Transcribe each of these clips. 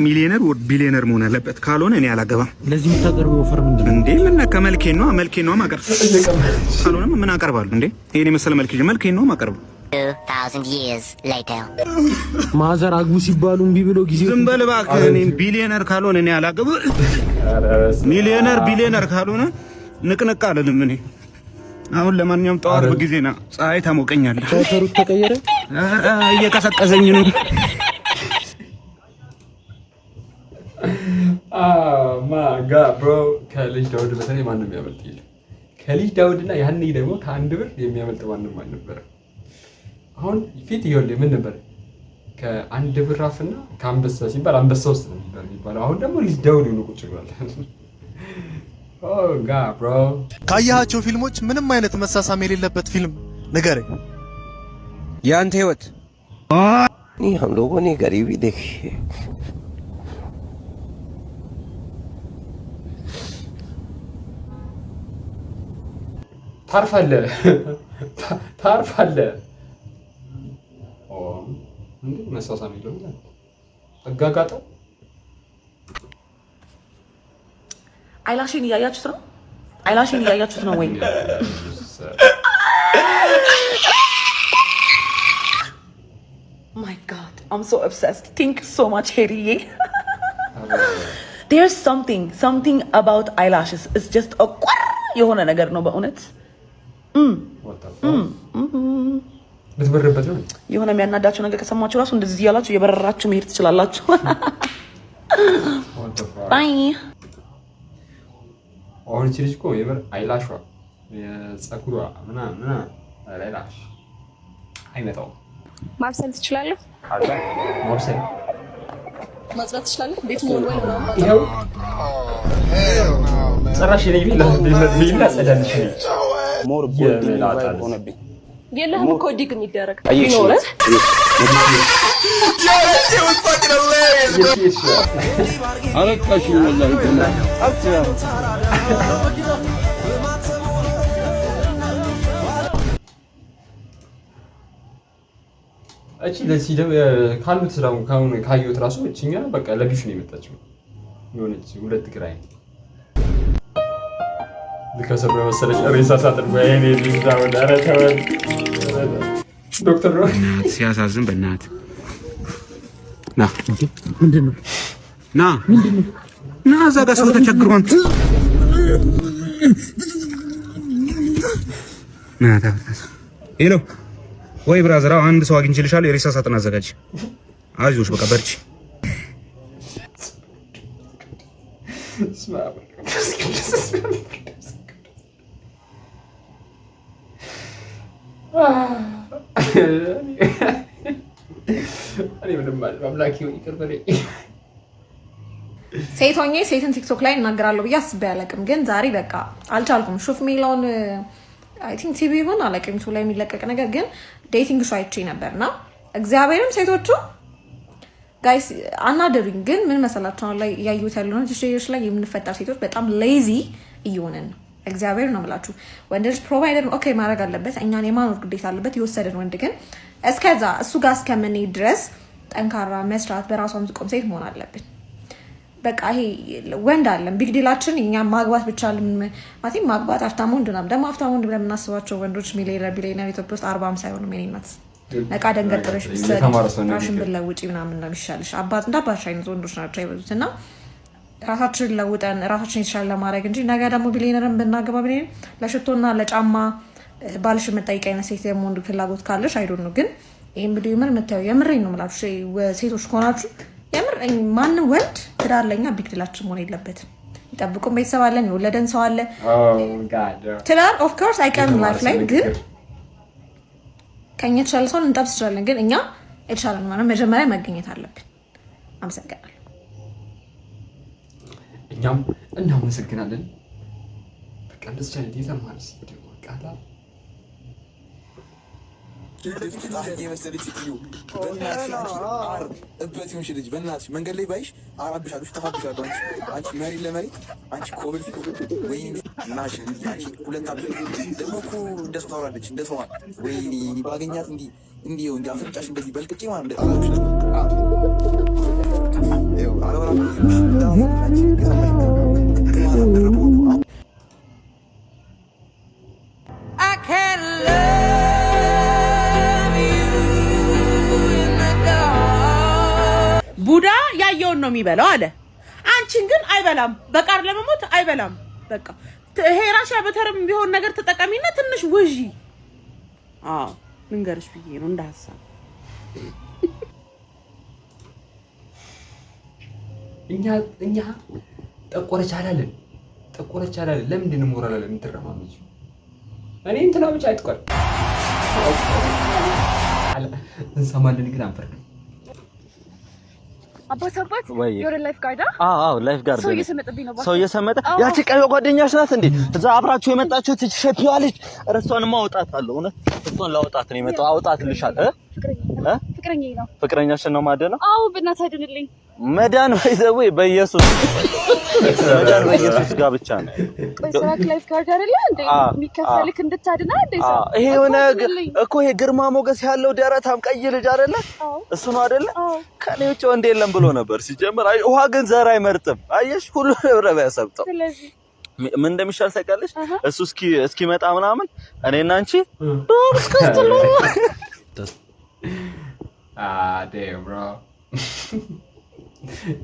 ሚሊዮነር ወር ቢሊዮነር መሆን አለበት ካልሆነ እኔ አላገባም። ለዚህ የምታቀርበው ኦፈር ምንድን ነው እንዴ? ምን ከመልኬ ነው ማቀርብ ካልሆነ ምን አቀርባለሁ እንዴ? ይሄን የመሰለ መልኬ ነው ማቀርብ 2000 years later ማዘር አግቡ ሲባሉ እምቢ ብሎ ጊዜ ዝም በል እባክህ። እኔ ቢሊዮነር ካልሆነ እኔ አላገባም። ሚሊዮነር ቢሊዮነር ካልሆነ ንቅንቅ አልልም እኔ። አሁን ለማንኛውም ጠዋት በጊዜና ፀሐይ ታሞቀኛለህ። ተሩት ተቀየረ እየቀሰቀሰኝ ነው። ማጋ ብሮ ከልጅ ዳውድ በተለይ ማንም የሚያመልጥ የለም። ከልጅ ዳውድና ያኔ ደግሞ ከአንድ ብር የሚያመልጥ ማንም አልነበረም። አሁን ፊት ይኸውልህ ምን ነበር ከአንድ ብር አፍና ከአንበሳ ሲባል አንበሳ ውስጥ ነው የሚባለው። አሁን ደግሞ ልጅ ዳውድ ነው ቁጭ ብሏል። ኦ ጋ ብሮ ካያቸው ፊልሞች ምንም አይነት መሳሳም የሌለበት ፊልም ንገረኝ። ያንተ ህይወት ይሄ हम लोगों ने गरीबी देखी है। ታርፋለህ ኦ እንዴ መሳሳም ይለው አጋጋጣ አይላሽን እያያችሁት ነው ወይ? My god, I'm so obsessed. Thank you so much, Harry. There's something about eyelashes. It's just a የሆነ ነገር ነው በእውነት ልትበረበት ነው። የሆነ የሚያናዳችሁ ነገር ከሰማችሁ ራሱ እንደዚህ ያላችሁ የበረራችሁ መሄድ ትችላላችሁ። ባይ አሁን እቺ ልጅ እኮ የበር አይላሿ የፀጉሯ ምናምን አይላሽ አይመጣው። ማብሰል ትችላለህ? ማብሰል ማጽዳት ትችላለህ? ቤት ሞል ወይ ነው? ይሄው ጭራሽ የኔ ቢላ ጸዳልሽ ሞር ቦልድ ቫይብ ሆነብኝ። የለህም እኮ ዲግ የሚደረግ ይኖርህ አለቃሽ ወላሂ እቺ ለዚህ ካሉት ስራው ካዩት ራሱ እቺኛ በቃ ለቢፍ ነው የመጣችው። የሆነች ሁለት ግራይ ልከሰብ መሰለኝ ሬሳ ሳጥን ወይኔ ልጅ ወደ አረተወል ዶክተር ነው ሲያሳዝን በእናትህ ና ምንድነው ና እዛ ጋር ሰው ተቸግሯን ና ታፈስ ሄሎ ወይ ብራዘር አንድ ሰው አግኝቼልሻለሁ የሬሳ ሳጥን አዘጋጅ አይዞሽ በቃ በርቺ ሴት ሆኜ ሴትን ቲክቶክ ላይ እናገራለሁ ብዬ አስቤ አላውቅም፣ ግን ዛሬ በቃ አልቻልኩም። ሹፍ ሚለውን አይ ቲንክ ቲቪ ይሆን አላውቅም ቱ ላይ የሚለቀቅ ነገር ግን ዴቲንግ ሾው አይቼ ነበርና እግዚአብሔርም ሴቶቹ ጋይስ አናደሩኝ። ግን ምን መሰላችሁ አሁን ላይ ያዩት ያለው ነው ቲሽቶች ላይ የምንፈጠር ሴቶች በጣም ሌዚ እየሆነን ነው። እግዚአብሔር ነው የምላችሁ። ወንድ ልጅ ፕሮቫይደር ኦኬ ማድረግ አለበት፣ እኛን የማኖር ግዴታ አለበት። የወሰደን ወንድ ግን እስከዛ እሱ ጋር እስከምንሄድ ድረስ ጠንካራ መስራት በራሷ የምትቆም ሴት መሆን አለብን። በቃ ይሄ ወንድ አለን ቢግ ዲላችን እኛ ማግባት ብቻ ማለት ማግባት ሀብታም ወንድ ነው። ደግሞ ሀብታም ወንድ ብለን የምናስባቸው ወንዶች ሚሊዮነር ኢትዮጵያ ውስጥ 40 ሳይሆኑ ሜኒናት ነቃ ደንገጥረሽ ራሽን ብለውጪ ምናምን ነው የሚሻልሽ። አባት እንዳባሽ አይነት ወንዶች ናቸው የበዙት እና ራሳችንን ለውጠን ራሳችንን የተሻለ ለማድረግ እንጂ ነገ ደግሞ ቢሊዮነርን ብናገባ ቢሊዮነር ለሽቶና ለጫማ ባልሽ መጠይቅ አይነት ሴት ደግሞ ወንድ ፍላጎት ካለሽ አይዶን ነው። ግን ይሄን ቪዲዮ ምን መታየው የምሬን ነው የምላችሁ ሴቶች ከሆናችሁ የምር ማንም ወንድ ትዳር ለኛ ቢግ ዲላችን መሆን የለበትም። ይጠብቁን ቤተሰብ አለን፣ የወለደን ሰው አለ። ትዳር ኦፍ ኮርስ አይቀርም ላይፍ ላይ ግን ከኛ የተሻለ ሰው እንጠብስ ይችላለን። ግን እኛ የተሻለ ማለት መጀመሪያ መገኘት አለብን። አመሰግናለሁ። እኛም እናመሰግናለን። በቃ እንደዚህ አይነት የተማርስ ቪዲዮ ቃላ በእናትሽ መንገድ ላይ ባይሽ አራብሻለሁ፣ ተፋብሻለሁ። አንቺ መሪ ለመሬት አንቺ ኮብል ወይ እናሽ አንቺ ሁለት አብ ደግሞ እኮ እንደሱ ታወራለች እንደሱ ወይ ባገኛት እንዲ አፍንጫሽ እንደዚህ በልቅጬ ማለት ቡዳ ያየውን ነው የሚበላው አለ። አንቺን ግን አይበላም፣ በቃር ለመሞት አይበላም። በቃ ይሄ ራስያ በተርም ቢሆን ነገር ተጠቀሚና ትንሽ ውዢ። አዎ ልንገርሽ ብዬ ነው እንደ ሐሳብ። እኛ ጠቆረች አላለን። ለምንድን ነው ሞራል አለ የምትረማመጂ? እኔ እንትና ብቻ አይጥቆር እንሰማለን ግን አንፈርድም። አባት ዮር ላይፍ ጋርድ ላይፍ ጋርድ ሰው እየሰመጠ ያቺ ቀይ ጓደኛሽ ናት እንዴ? እዛ አብራችሁ የመጣችሁት ሸፒዋ ልጅ እሷንማ አውጣታለሁ። እውነት እሷን ላውጣት ነው የመጣው። አውጣትልሻል። ፍቅረኛሽን ነው ማደነው? አዎ በእናትህ አይደንልኝ። መዳን ባይዘው በኢየሱስ ጋር ብቻ ነው። ቆይ ስራ ላይፍ ጋርድ አይደለ እንዴ? የሚከፈልክ እንድታድና እንዴ? ይሄ የሆነ እኮ ይሄ ግርማ ሞገስ ያለው ደረታም ቀይ ልጅ አይደለ? እሱ ነው አይደለ? ከኔ ውጭ ወንድ የለም ብሎ ነበር ሲጀምር። ውሃ ግን ዘር አይመርጥም። አየሽ ሁሉ ህብረ ያሰብጠው። ስለዚህ ምን እንደሚሻል ታውቂያለሽ? እሱ እስኪመጣ ምናምን እኔና አንቺ ዶርስ ከስተሎ ዴም ብሮ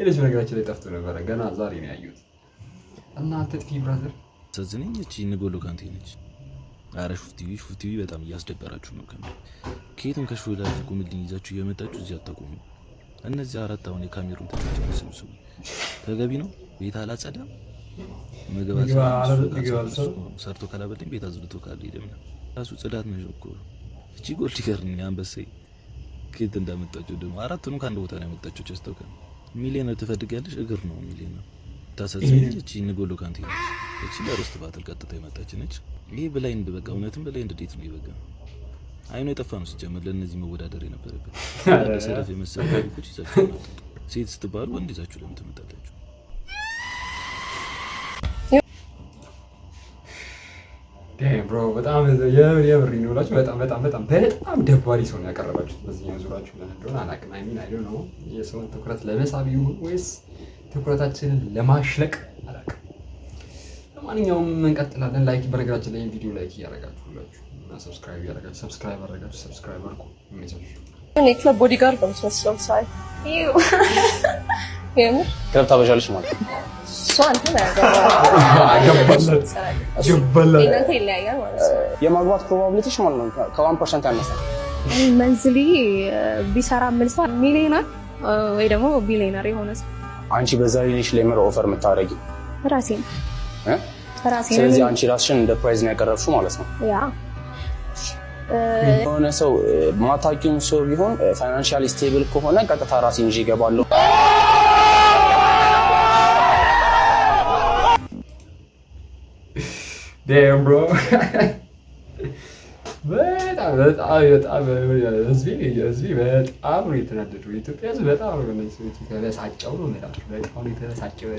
እልሽ ነገራችን ላይ ጠፍቶ ነበር። ገና ዛሬ ነው ያዩት። እና አትጥፊ ብራዘር ተዝነኝ እቺ ንጎሎ ካንቴ ነች። አረ ሹፍቲቪ በጣም እያስደበራችሁ ነው። ከየትም ከሾላ ኮሜዲን ይዛችሁ እየመጣችሁ እዚህ አታቆሙ። እነዚህ አራት አሁን የካሜሩን ተመልሰው ተገቢ ነው። ቤት አላጸዳም መገባት ሰርቶ ካላበለኝ ቤት አዝብቶ ካለ ይደምና ራሱ ጽዳት ነው እኮ። እቺ ጎልድ ገርኝ አንበሳይ ከየት እንዳመጣችሁ ደግሞ አራቱንም ከአንድ ቦታ ነው ያመጣችሁ። ቸስተውከ ሚሊዮነር ትፈልጋለሽ? እግር ነው ሚሊዮነር ታሳዝነኝ። እቺ ንጎሎ ካንቴ ነች። እቺ ለርስት ባትል ቀጥታ የመጣች ነች። ይሄ ብላይንድ በቃ እውነትም ብላይንድ ዴት ነው ይበጋ። አይኑ የጠፋ ነው ሲጀመር ለነዚህ መወዳደር የነበረበት። ለሰረፍ የመሰለ ታሪኮች ይዛችሁ ነው። ሴት ስትባሉ ወንድ ይዛችሁ ለምን ትመጣላችሁ? ብሮ በጣም የምር ነው ብላችሁ በጣም ደባሪ ሰው ነው ያቀረባችሁት። በዚህኛው ዙራችሁ ለምን እንደሆነ አላውቅም። አይ ዶንት ኖ የሰውን ትኩረት ለመሳብ ይሁን ወይስ ትኩረታችንን ለማሽለቅ አላውቅም። ለማንኛውም እንቀጥላለን። ላይክ በነገራችን ላይ ቪዲዮ ላይክ እያደረጋችሁ ሁላችሁ እና ሰብስክራይብ አድርጋችሁ ሰብስክራይብ አድርጉ። እኔ ክለብ ቦዲጋርድ ነው መስሎኝ ሳይ ክለብ ታበዣለሽ ማለት ነው። የማግባት ፕሮባቢሊቲሽ ማለት ነው ከ1% ያነሰ መንዝሊ ቢሰራ ምን ሰው ሚሊዮነር ወይ ደግሞ ቢሊዮነር የሆነ ሰው። አንቺ በዛ ሪሌሽን ላይ ምሮ ኦፈር የምታደርጊ ራሴን። ስለዚህ አንቺ ራስሽን እንደ ፕራይዝ ነው ያቀረብሽው ማለት ነው። ያ የሆነ ሰው ማታውቂውን ሰው ቢሆን ፋይናንሻሊ ስቴብል ከሆነ ቀጥታ ራሴን ይዤ እገባለሁ። Damn bro. በጣም ህዝቢ በጣም ነው የተናደደው። የኢትዮጵያ ህዝብ በጣም ነው የተበሳጨው ነው ማለት ነው። በጣም ነው የተበሳጨው።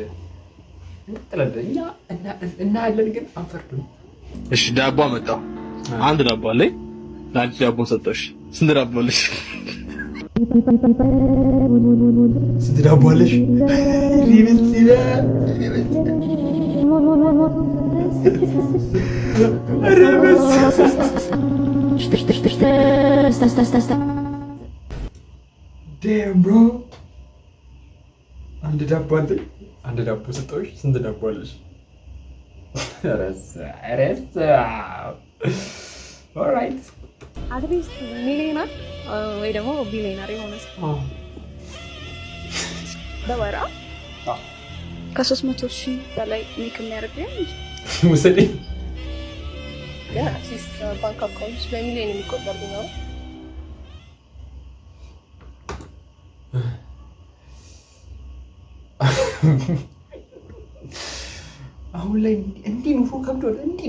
እንጥለደኛ እና ያለን ግን አንፈርድም። እሺ ዳቦ አመጣው። አንድ ዳቦ አለኝ። ለአንቺ ዳቦ ሰጠሽ። ስንት ዳቦ አለሽ? ስንት ዳቦ አለሽ? Damn bro. አንድ ዳቦ አለኝ። አንድ ዳቦ ሰጠሽ። ስንት ዳቦ አለሽ? ረሳ ኦልራይት አትሊስት ሚሊዮነር ወይ ደግሞ ቢሊዮነር የሆነ ሰው በወራ ከ300,000 በላይ ሜክ የሚያደርገው ሙሰዲ አትሊስት ባንክ አካውንት በሚሊዮን የሚቆጠር ነው። አሁን ላይ እንዲህ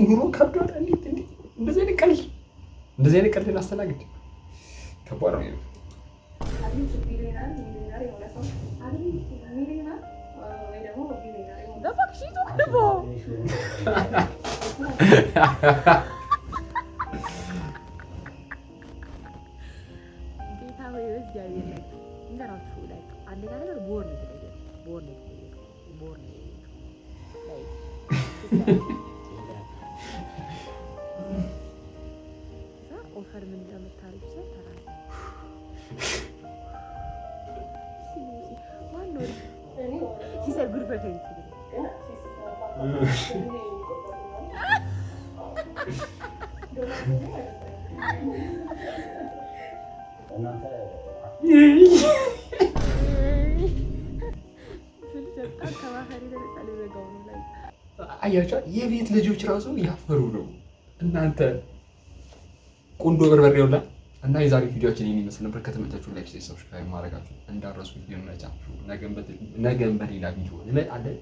ኑሮ ከብዷል። እንደዚህ አይነት ቀልድ እናስተናግድ። ከባድ ነው። ኦፈር ምን እንደምታረግ ሰው ተራ አያቸው የቤት ልጆች ራሱ ያፈሩ ነው። እናንተ ቁንዶ በርበሬውላ እና የዛሬ ቪዲዮአችን ይሄን ይመስል ነበር። ከተመቻችሁ ላይክ፣ ሰብስክራይብ ማድረጋችሁ እንዳትረሱ። ይመቻችሁ። ነገም በሌላ ቪዲዮ እንመጣለን።